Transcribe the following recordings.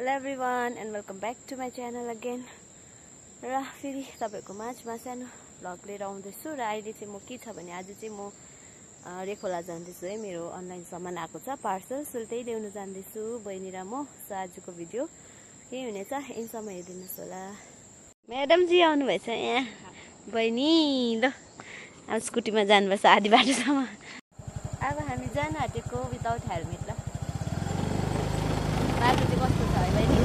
Hello everyone and welcome back to my channel again. र फेरि तपाईहरुको माझमा सानो भ्लग लिएर आउँदैछु र अहिले चाहिँ म के छ भने आज चाहिँ म रेखोला जान्दैछु है। मेरो अनलाइन सामान आएको छ पार्सल, सो त्यही ल्याउन जान्दैछु बहिनी र म। सो आजको भिडियो यही हुनेछ, यहीसम्म हेर्दिनुस् होला। म्याडम जी आउनु भएछ यहाँ। बहिनी ल अब स्कुटीमा जानुपर्छ आधी बाटोसम्म। अब हामी जान आँटेको विदाउट हेलमेट ल। बाटो चाहिँ कस्तो छ है बहिनी?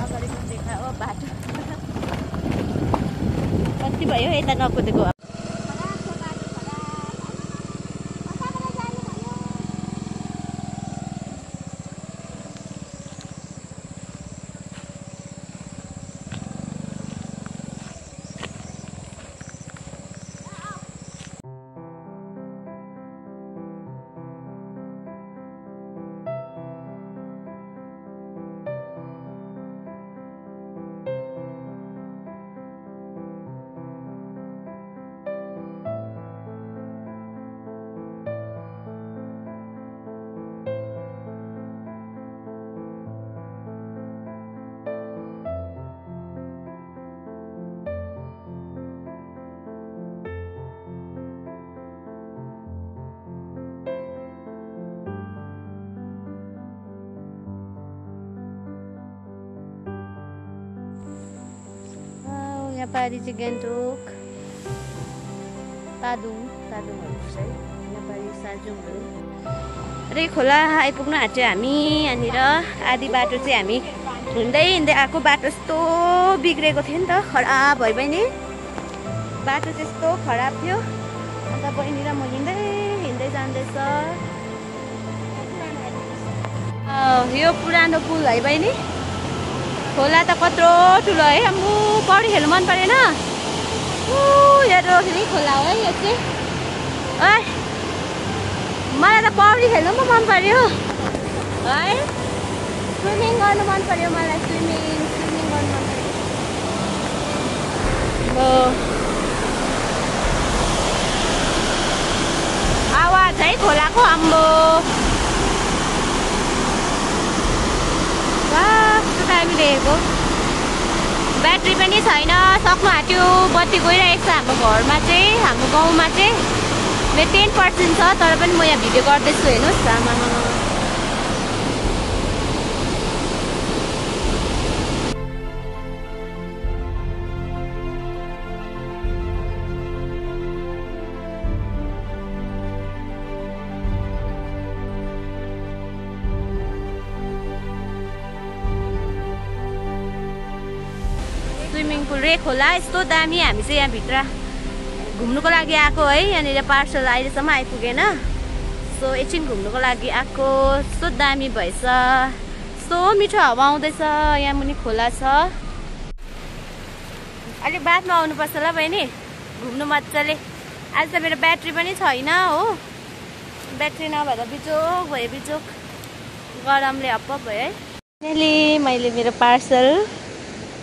अगाडिको देखा हो बाटो। कति भयो यता नकुदेको। यहाँ पारी चाहिँ गान्तोक तादुङहरू छ है। यहाँ पारी साजुङहरू रेखोला आइपुग्न आँट्यो हामी। यहाँनिर आधी बाटो चाहिँ हामी हिँड्दै हिँड्दै आएको। बाटो यस्तो बिग्रेको थियो नि त, खराब भयो बहिनी। बाटो चाहिँ यस्तो खराब थियो, अन्त बहिनी र म हिँड्दै हिँड्दै जाँदैछ। यो पुरानो पुल है बहिनी। खोला त कत्रो ठुलो है। म पौडी खेल्नु मन परेन। यो रोक्ने खोला हो है यो चाहिँ। मलाई त पौडी खेल्नु पो मन पर्यो है। स्विमिङ गर्नु मन पर्यो मलाई। स्विमिङ गर्नु मन पर्यो। आवाज है खोलाको आम्बो। दामी देखेको। ब्याट्री पनि छैन, सक्नु आँट्यो। बत्ती गइरहेको छ हाम्रो घरमा चाहिँ, हाम्रो गाउँमा चाहिँ। मेरो 10% छ, तर पनि म यहाँ भिडियो गर्दैछु हेर्नुहोस्। आमामा स्विमिङ पुल रेखोला यस्तो दामी। हामी चाहिँ यहाँभित्र घुम्नुको लागि आएको है। यहाँनिर पार्सल अहिलेसम्म आइपुगेन, सो एकछिन घुम्नुको लागि आएको। यस्तो दामी भएछ, यस्तो मिठो हावा आउँदैछ। यहाँ मुनि खोला छ। अलिक बादमा आउनुपर्छ ल बहिनी, घुम्नु मजाले। आज त मेरो ब्याट्री पनि छैन हो। ब्याट्री नभएर बिजोक भयो, बिजोक गरमले हप्प भयो है। मैले मेरो पार्सल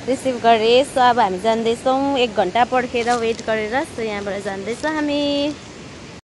रिसिभ गरेँ। सो अब हामी जाँदैछौँ 1 घन्टा पर्खेर वेट गरेर। सो यहाँबाट जाँदैछ हामी।